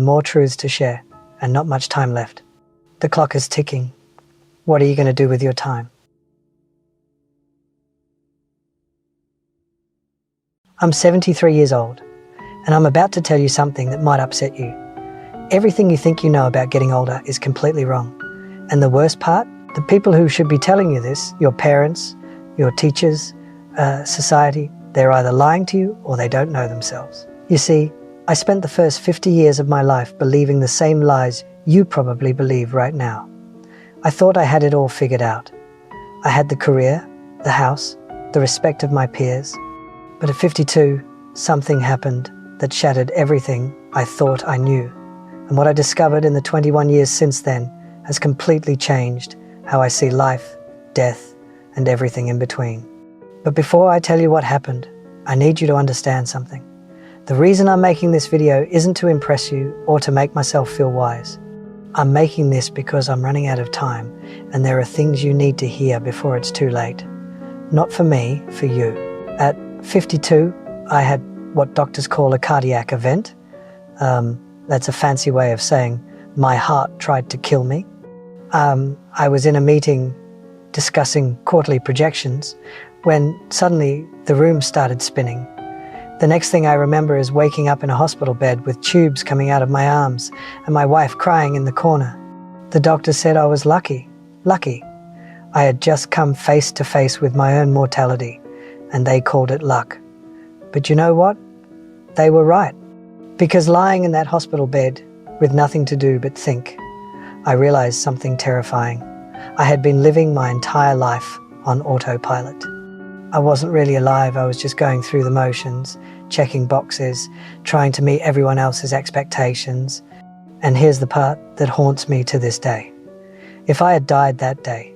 More truths to share, and not much time left. The clock is ticking. What are you going to do with your time? I'm 73 years old, and I'm about to tell you something that might upset you. Everything you think you know about getting older is completely wrong. And the worst part, the people who should be telling you this, your parents, your teachers, society, they're either lying to you or they don't know themselves. You see, I spent the first 50 years of my life believing the same lies you probably believe right now. I thought I had it all figured out. I had the career, the house, the respect of my peers. But at 52, something happened that shattered everything I thought I knew. And what I discovered in the 21 years since then has completely changed how I see life, death, and everything in between. But before I tell you what happened, I need you to understand something. The reason I'm making this video isn't to impress you or to make myself feel wise. I'm making this because I'm running out of time, and there are things you need to hear before it's too late. Not for me, for you. At 52, I had what doctors call a cardiac event. That's a fancy way of saying my heart tried to kill me. I was in a meeting discussing quarterly projections when suddenly the room started spinning. The next thing I remember is waking up in a hospital bed with tubes coming out of my arms and my wife crying in the corner. The doctor said I was lucky. I had just come face to face with my own mortality, and they called it luck. But you know what? They were right. Because lying in that hospital bed with nothing to do but think, I realized something terrifying. I had been living my entire life on autopilot. I wasn't really alive, I was just going through the motions, checking boxes, trying to meet everyone else's expectations. And here's the part that haunts me to this day. If I had died that day,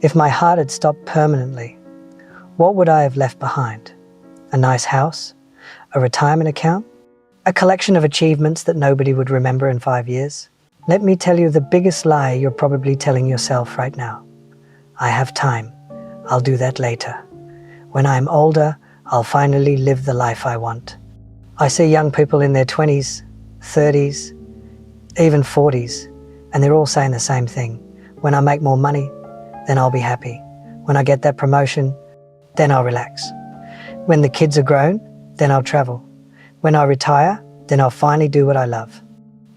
if my heart had stopped permanently, what would I have left behind? A nice house? A retirement account? A collection of achievements that nobody would remember in 5 years? Let me tell you the biggest lie you're probably telling yourself right now. I have time. I'll do that later. When I'm older, I'll finally live the life I want. I see young people in their 20s, 30s, even 40s, and they're all saying the same thing. When I make more money, then I'll be happy. When I get that promotion, then I'll relax. When the kids are grown, then I'll travel. When I retire, then I'll finally do what I love.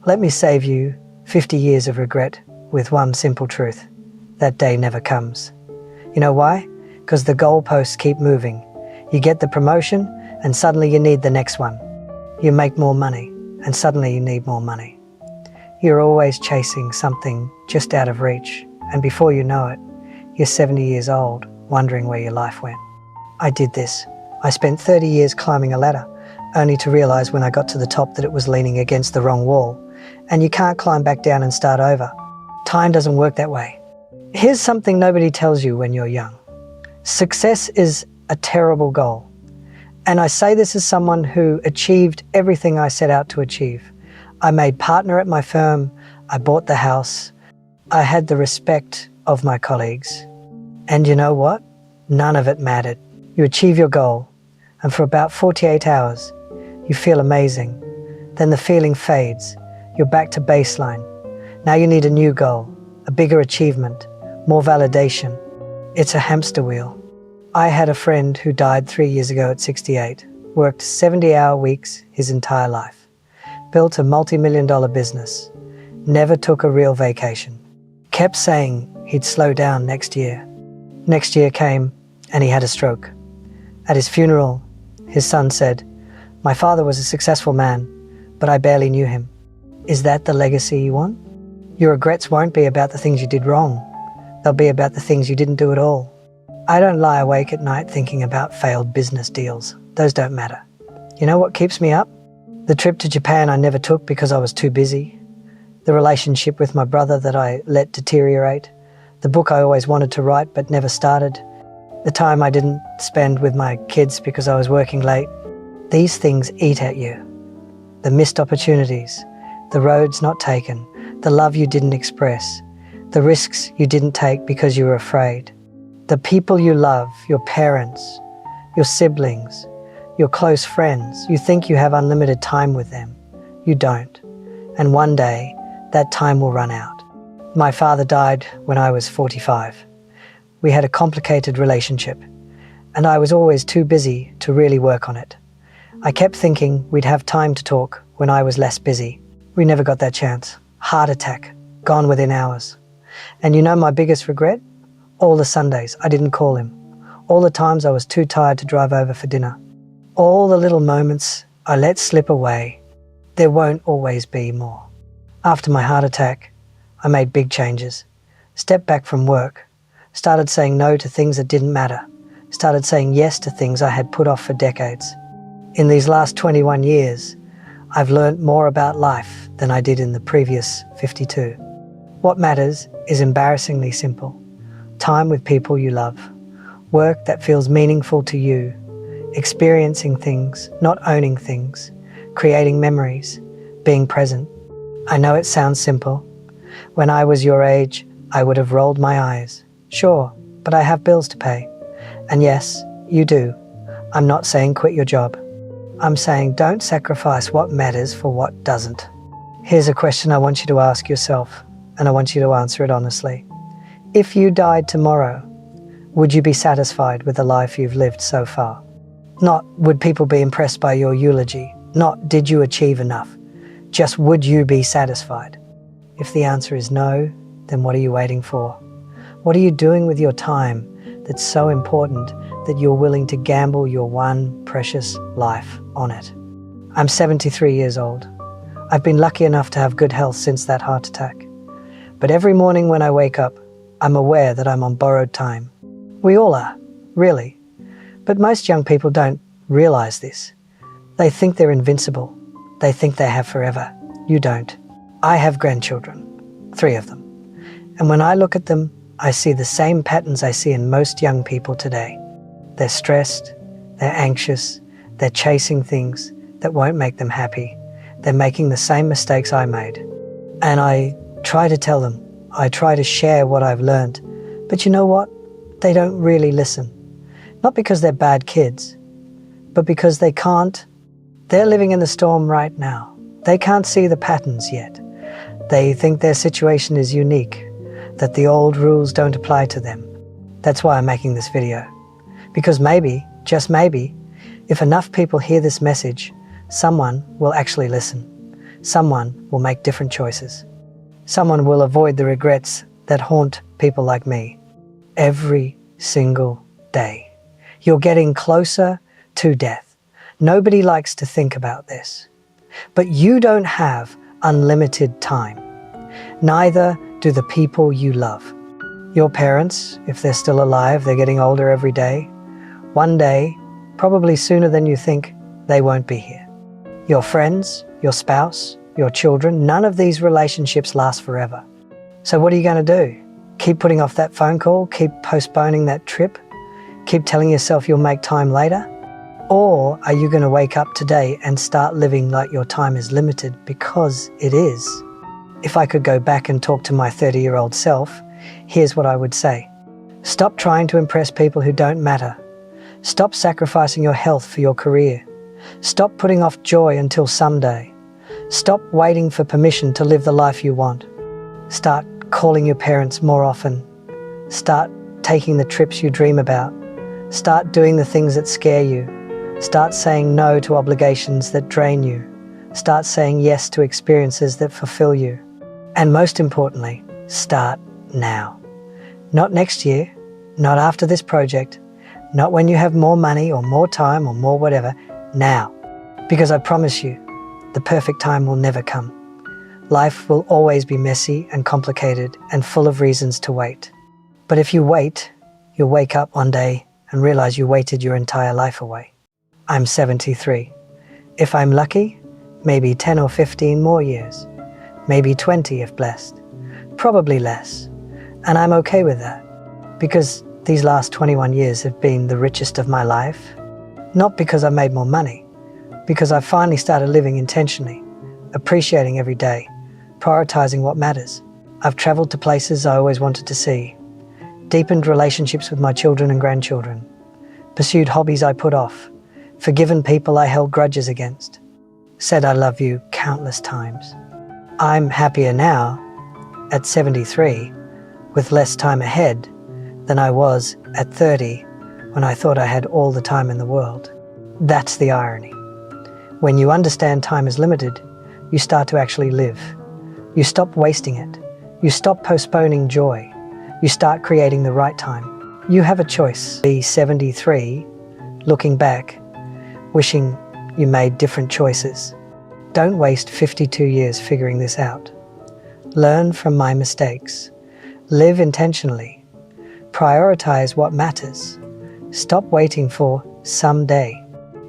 Let me save you 50 years of regret with one simple truth. That day never comes. You know why? Because the goalposts keep moving. You get the promotion and suddenly you need the next one. You make more money and suddenly you need more money. You're always chasing something just out of reach, and before you know it, you're 70 years old, wondering where your life went. I did this. I spent 30 years climbing a ladder, only to realize when I got to the top that it was leaning against the wrong wall, and you can't climb back down and start over. Time doesn't work that way. Here's something nobody tells you when you're young. Success is a terrible goal. And I say this as someone who achieved everything I set out to achieve. I made partner at my firm, I bought the house, I had the respect of my colleagues. And you know what? None of it mattered. You achieve your goal, and for about 48 hours, you feel amazing. Then the feeling fades. You're back to baseline. Now you need a new goal, a bigger achievement, more validation. It's a hamster wheel. I had a friend who died 3 years ago at 68, worked 70-hour weeks his entire life, built a multi-million-dollar business, never took a real vacation, kept saying he'd slow down next year. Next year came and he had a stroke. At his funeral, his son said, "My father was a successful man, but I barely knew him." Is that the legacy you want? Your regrets won't be about the things you did wrong. They'll be about the things you didn't do at all. I don't lie awake at night thinking about failed business deals. Those don't matter. You know what keeps me up? The trip to Japan I never took because I was too busy. The relationship with my brother that I let deteriorate. The book I always wanted to write but never started. The time I didn't spend with my kids because I was working late. These things eat at you. The missed opportunities, the roads not taken, the love you didn't express, the risks you didn't take because you were afraid. The people you love, your parents, your siblings, your close friends, you think you have unlimited time with them. You don't. And one day, that time will run out. My father died when I was 45. We had a complicated relationship, and I was always too busy to really work on it. I kept thinking we'd have time to talk when I was less busy. We never got that chance. Heart attack, gone within hours. And you know my biggest regret? All the Sundays I didn't call him. All the times I was too tired to drive over for dinner. All the little moments I let slip away. There won't always be more. After my heart attack, I made big changes. Stepped back from work. Started saying no to things that didn't matter. Started saying yes to things I had put off for decades. In these last 21 years, I've learned more about life than I did in the previous 52. What matters is embarrassingly simple. Time with people you love. Work that feels meaningful to you. Experiencing things, not owning things. Creating memories. Being present. I know it sounds simple. When I was your age, I would have rolled my eyes. Sure, but I have bills to pay. And yes, you do. I'm not saying quit your job. I'm saying don't sacrifice what matters for what doesn't. Here's a question I want you to ask yourself, and I want you to answer it honestly. If you died tomorrow, would you be satisfied with the life you've lived so far? Not would people be impressed by your eulogy, not did you achieve enough, just would you be satisfied? If the answer is no, then what are you waiting for? What are you doing with your time that's so important that you're willing to gamble your one precious life on it? I'm 73 years old. I've been lucky enough to have good health since that heart attack. But every morning when I wake up, I'm aware that I'm on borrowed time. We all are, really. But most young people don't realize this. They think they're invincible. They think they have forever. You don't. I have grandchildren, 3 of them. And when I look at them, I see the same patterns I see in most young people today. They're stressed, they're anxious, they're chasing things that won't make them happy. They're making the same mistakes I made. And I try to tell them, I try to share what I've learned. But you know what? They don't really listen. Not because they're bad kids, but because they can't. They're living in the storm right now. They can't see the patterns yet. They think their situation is unique, that the old rules don't apply to them. That's why I'm making this video. Because maybe, just maybe, if enough people hear this message, someone will actually listen. Someone will make different choices. Someone will avoid the regrets that haunt people like me every single day. You're getting closer to death. Nobody likes to think about this. But you don't have unlimited time. Neither do the people you love. Your parents, if they're still alive, they're getting older every day. One day, probably sooner than you think, they won't be here. Your friends, your spouse, your children, none of these relationships last forever. So what are you going to do? Keep putting off that phone call? Keep postponing that trip? Keep telling yourself you'll make time later? Or are you going to wake up today and start living like your time is limited, because it is? If I could go back and talk to my 30-year-old self, here's what I would say. Stop trying to impress people who don't matter. Stop sacrificing your health for your career. Stop putting off joy until someday. Stop waiting for permission to live the life you want. Start calling your parents more often. Start taking the trips you dream about. Start doing the things that scare you. Start saying no to obligations that drain you. Start saying yes to experiences that fulfill you. And most importantly, start now. Not next year, not after this project, not when you have more money or more time or more whatever, now. Because I promise you, the perfect time will never come. Life will always be messy and complicated and full of reasons to wait. But if you wait, you'll wake up one day and realize you waited your entire life away. I'm 73. If I'm lucky, maybe 10 or 15 more years. Maybe 20 if blessed. Probably less. And I'm okay with that. Because these last 21 years have been the richest of my life. Not because I made more money. Because I finally started living intentionally. Appreciating every day. Prioritizing what matters. I've traveled to places I always wanted to see. Deepened relationships with my children and grandchildren. Pursued hobbies I put off. Forgiven people I held grudges against. Said I love you countless times. I'm happier now at 73 with less time ahead than I was at 30 when I thought I had all the time in the world. That's the irony. When you understand time is limited, you start to actually live. You stop wasting it. You stop postponing joy. You start creating the right time. You have a choice. Be 73, looking back, wishing you made different choices. Don't waste 52 years figuring this out. Learn from my mistakes. Live intentionally. Prioritize what matters. Stop waiting for someday.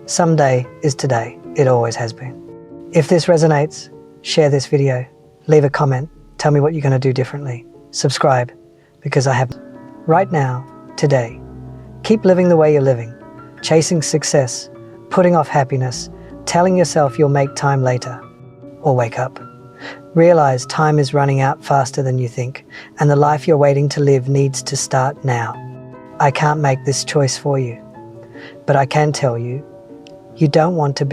Someday is today. It always has been. If this resonates, share this video. Leave a comment. Tell me what you're going to do differently. Subscribe, because I have. Right now, today, keep living the way you're living. Chasing success, putting off happiness, telling yourself you'll make time later. Or wake up. Realize time is running out faster than you think, and the life you're waiting to live needs to start now. I can't make this choice for you, but I can tell you, you don't want to be